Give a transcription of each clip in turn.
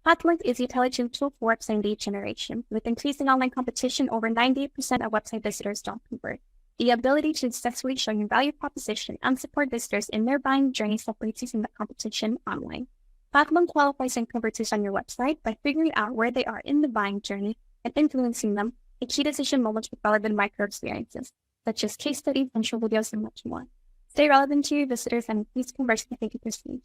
Hotlinks is the intelligent tool for website lead generation. With increasing online competition, over 98% of website visitors don't convert. The ability to successfully show your value proposition and support visitors in their buying journey separates you from the competition online. Hotlinks qualifies and converts on your website by figuring out where they are in the buying journey and influencing them in key decision moments with relevant micro experiences, such as case studies, intro videos, and much more. Stay relevant to your visitors and increase conversion to 50%.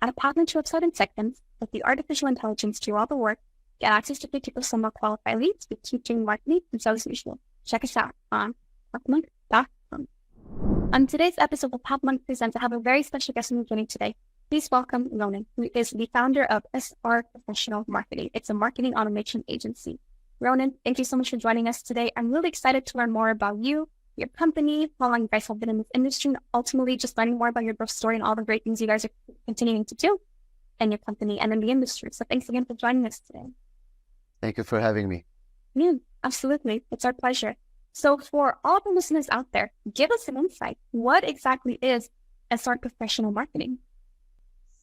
Add a Hotlinks website in seconds, let the artificial intelligence do all the work, get access to 50% more qualified leads with keep doing marketing and so as usual. Check us out on hotlinks.com. On today's episode of Hotlinks Presents, I have a very special guest in the beginning today. Please welcome Ronen, who is the founder of SR Professional Marketing. It's a marketing automation agency. Ronen, thank you so much for joining us today. I'm really excited to learn more about you, your company, how long you guys have been in this industry, and ultimately just learning more about your growth story and all the great things you guys are continuing to do in your company and in the industry. So thanks again for joining us today. Thank you for having me. Yeah, absolutely. It's our pleasure. So for all the listeners out there, give us an insight. What exactly is SR Professional Marketing?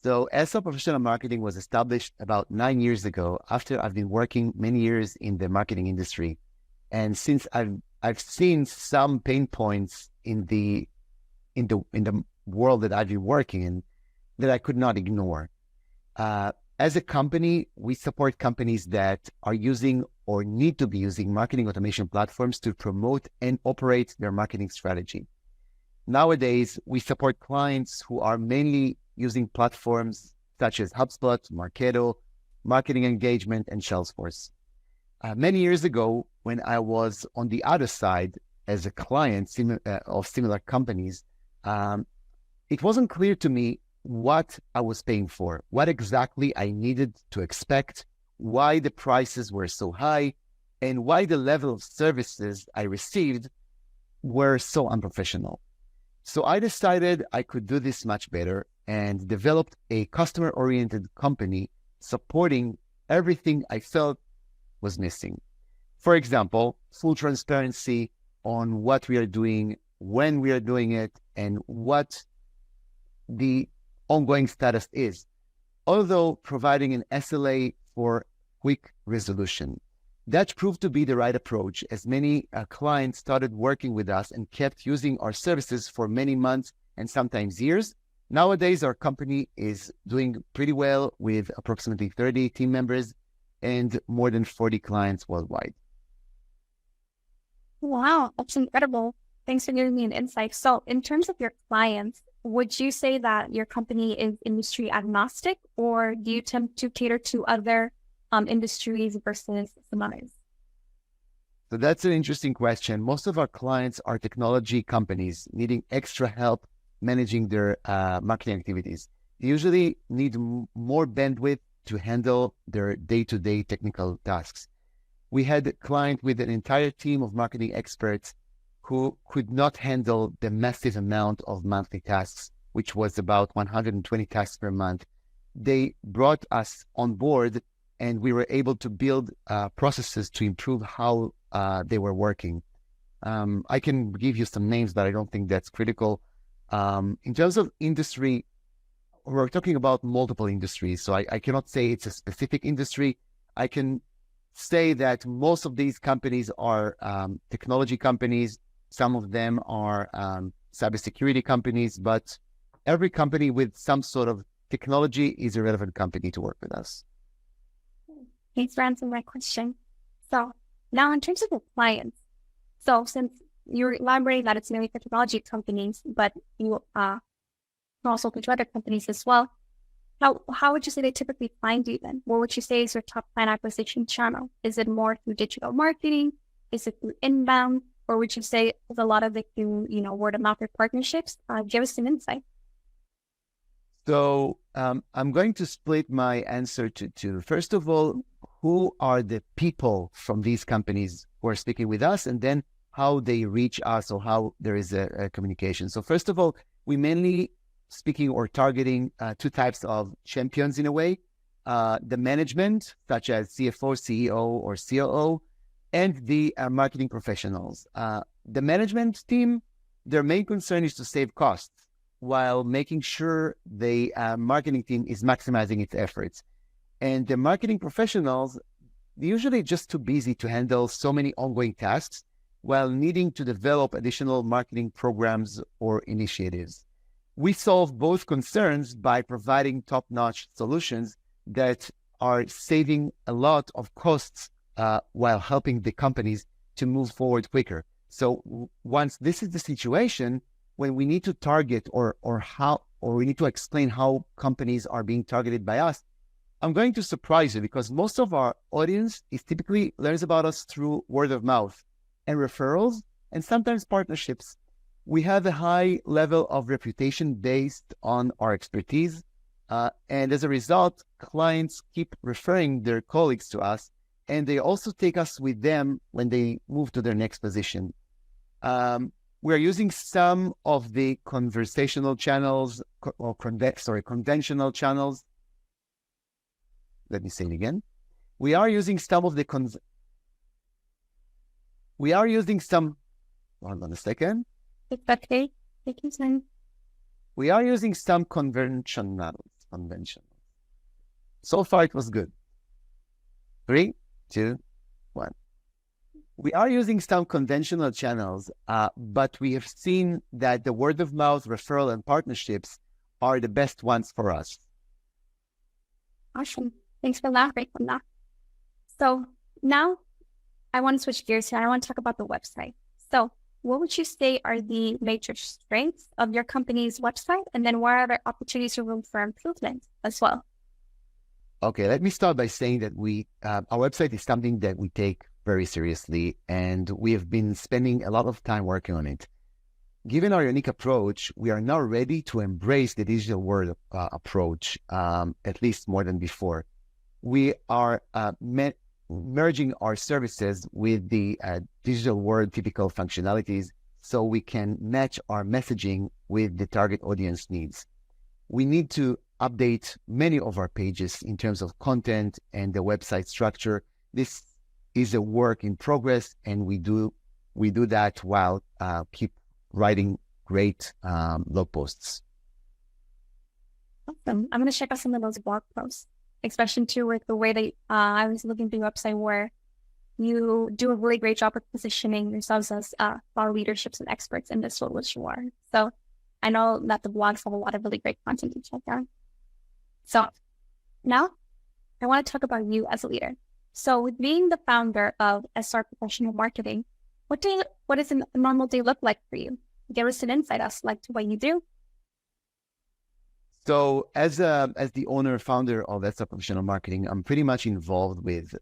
So SR Professional Marketing was established about 9 years ago after I've been working many years in the marketing industry. And since I've seen some pain points in the world that I've been working in that I could not ignore. As a company, we support companies that are using or need to be using marketing automation platforms to promote and operate their marketing strategy. Nowadays, we support clients who are mainly using platforms such as HubSpot, Marketo, Marketing Engagement, and Salesforce. Many years ago, when I was on the other side as a client of similar companies, it wasn't clear to me what I was paying for, what exactly I needed to expect, why the prices were so high, and why the level of services I received were so unprofessional. So I decided I could do this much better and developed a customer-oriented company supporting everything I felt was missing. For example, full transparency on what we are doing, when we are doing it, and what the ongoing status is, although providing an SLA for quick resolution. That proved to be the right approach, as many clients started working with us and kept using our services for many months and sometimes years. Nowadays, our company is doing pretty well with approximately 30 team members and more than 40 clients worldwide. Wow, that's incredible. Thanks for giving me an insight. So in terms of your clients, would you say that your company is industry agnostic, or do you tend to cater to other industries versus some others? So that's an interesting question. Most of our clients are technology companies needing extra help managing their marketing activities. They usually need more bandwidth to handle their day-to-day technical tasks. We had a client with an entire team of marketing experts who could not handle the massive amount of monthly tasks, which was about 120 tasks per month. They brought us on board and we were able to build processes to improve how they were working. I can give you some names, but I don't think that's critical. In terms of industry, we're talking about multiple industries, so I cannot say it's a specific industry. I can say that most of these companies are technology companies. Some of them are cybersecurity companies, but every company with some sort of technology is a relevant company to work with us. Thanks for answering my question. So now in terms of the clients, so since you're elaborating that it's mainly for technology companies, but you also pitch other companies as well, how would you say they typically find you then? What would you say is your top client acquisition channel? Is it more through digital marketing? Is it through inbound? Or would you say it's a lot of it through, word of mouth or partnerships? Give us some insight. So I'm going to split my answer to two. First of all, who are the people from these companies who are speaking with us, and then how they reach us or how there is a communication. So first of all, we mainly speaking or targeting two types of champions in a way. The management, such as CFO, CEO, or COO, and the marketing professionals. The management team, their main concern is to save costs while making sure the marketing team is maximizing its efforts. And the marketing professionals, they're usually just too busy to handle so many ongoing tasks while needing to develop additional marketing programs or initiatives. We solve both concerns by providing top-notch solutions that are saving a lot of costs while helping the companies to move forward quicker. So once this is the situation, when we need to target or we need to explain how companies are being targeted by us, I'm going to surprise you because most of our audience is typically learns about us through word of mouth and referrals and sometimes partnerships. We have a high level of reputation based on our expertise. And as a result, clients keep referring their colleagues to us, and they also take us with them when they move to their next position. We're using some of the conversational channels conventional channels. Let me say it again. We are using some of the hold on a second. It's okay. Take your time. We are using some conventional. So far, it was good. 3, 2, 1. We are using some conventional channels, but we have seen that the word of mouth, referral, and partnerships are the best ones for us. Awesome. Thanks for elaborating on that. So now I want to switch gears here. I want to talk about the website. So what would you say are the major strengths of your company's website? And then what are there opportunities or room for improvement as well? Okay, let me start by saying that our website is something that we take very seriously, and we have been spending a lot of time working on it. Given our unique approach, we are now ready to embrace the digital world approach, at least more than before. We are merging our services with the digital world typical functionalities so we can match our messaging with the target audience needs. We need to update many of our pages in terms of content and the website structure. This is a work in progress, and we do that while keep writing great blog posts. Awesome. I'm going to check out some of those blog posts, especially too with the way that I was looking through your website where you do a really great job of positioning yourselves as thought leaderships and experts in this field, which you are. So I know that the blogs have a lot of really great content to check out. So now I want to talk about you as a leader. So with being the founder of SR Professional Marketing, what does a normal day look like for you? Give us an insight as to what you do. So as the owner, founder of SR Professional Marketing, I'm pretty much involved with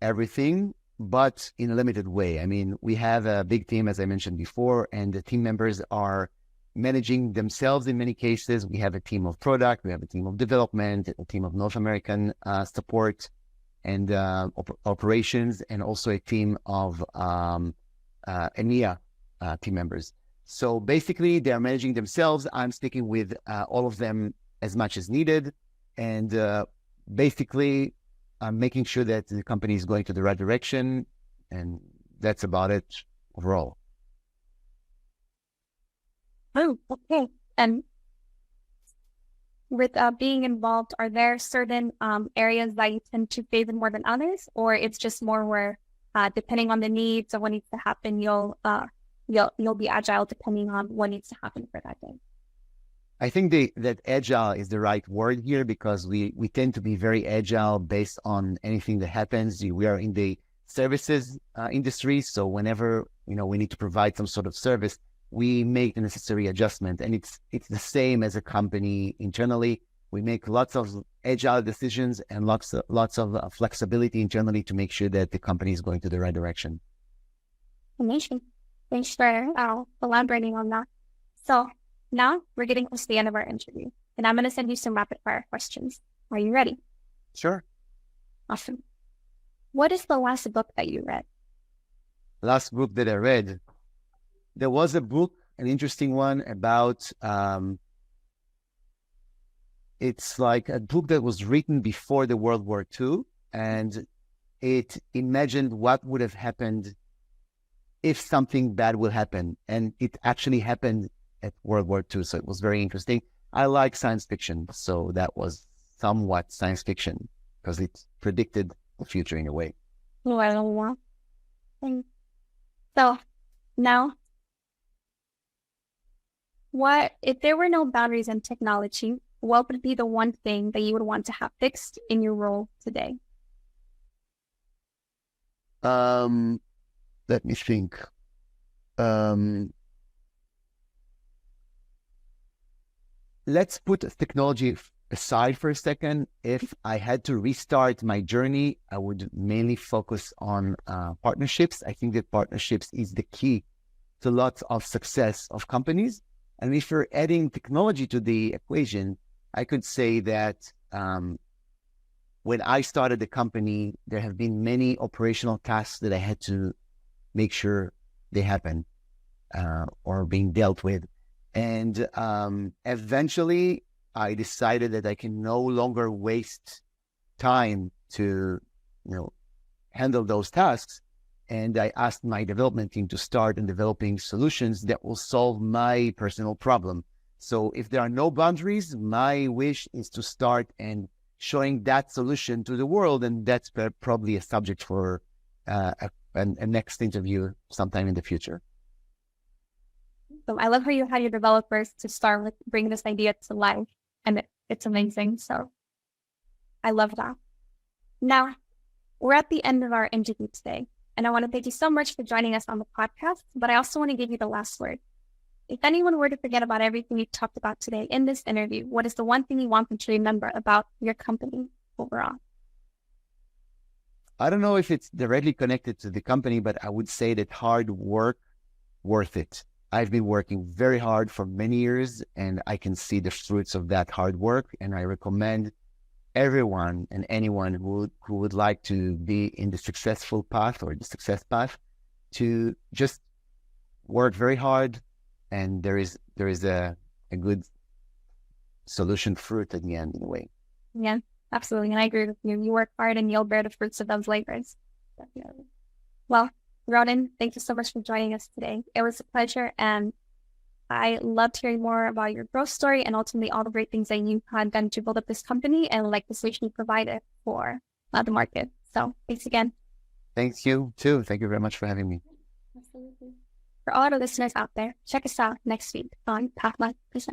everything, but in a limited way. I mean, we have a big team, as I mentioned before, and the team members are managing themselves in many cases. We have a team of product, we have a team of development, a team of North American support and operations, and also a team of EMEA team members. So basically, they are managing themselves. I'm sticking with all of them as much as needed. And basically, I'm making sure that the company is going to the right direction. And that's about it overall. Oh, okay. And with being involved, are there certain areas that you tend to favor more than others? Or it's just more where depending on the needs of what needs to happen, you'll be agile depending on what needs to happen for that day? I think that agile is the right word here because we tend to be very agile based on anything that happens. We are in the services industry, so whenever we need to provide some sort of service, we make the necessary adjustment, and it's the same as a company internally. We make lots of agile decisions and lots of flexibility internally to make sure that the company is going to the right direction. Amazing. Thanks for elaborating on that. So now we're getting close to the end of our interview, and I'm going to send you some rapid fire questions. Are you ready? Sure. Awesome. What is the last book that you read? Last book that I read, there was a book, an interesting one about, it's like a book that was written before the World War II, and it imagined what would have happened if something bad will happen. And it actually happened at World War II, so it was very interesting. I like science fiction, so that was somewhat science fiction. because it predicted the future in a way. Well, so now, what if there were no boundaries in technology? What would be the one thing that you would want to have fixed in your role today? Let me think. Let's put technology aside for a second. If I had to restart my journey, I would mainly focus on partnerships. I think that partnerships is the key to lots of success of companies. And if you're adding technology to the equation, I could say that when I started the company, there have been many operational tasks that I had to make sure they happen or being dealt with. And eventually, I decided that I can no longer waste time to, handle those tasks. And I asked my development team to start in developing solutions that will solve my personal problem. So if there are no boundaries, my wish is to start and showing that solution to the world. And that's probably a subject for a next interview sometime in the future. So I love how you had your developers to start with bringing this idea to life, and it's amazing. So I love that. Now, we're at the end of our interview today, and I want to thank you so much for joining us on the podcast, but I also want to give you the last word. If anyone were to forget about everything we talked about today in this interview, what is the one thing you want them to remember about your company overall? I don't know if it's directly connected to the company, but I would say that hard work, worth it. I've been working very hard for many years, and I can see the fruits of that hard work. And I recommend everyone and anyone who would like to be in the successful path or the success path to just work very hard. And there is a good solution fruit at the end in a way. Yeah, absolutely. And I agree with you. You work hard and you'll bear the fruits of those labors. Definitely. Well, Ronen, thank you so much for joining us today. It was a pleasure, and I loved hearing more about your growth story and ultimately all the great things that you had done to build up this company and like the solution you provided for the market. So thanks again. Thank you too. Thank you very much for having me. Absolutely. For all our listeners out there, check us out next week on Pathmark Presents.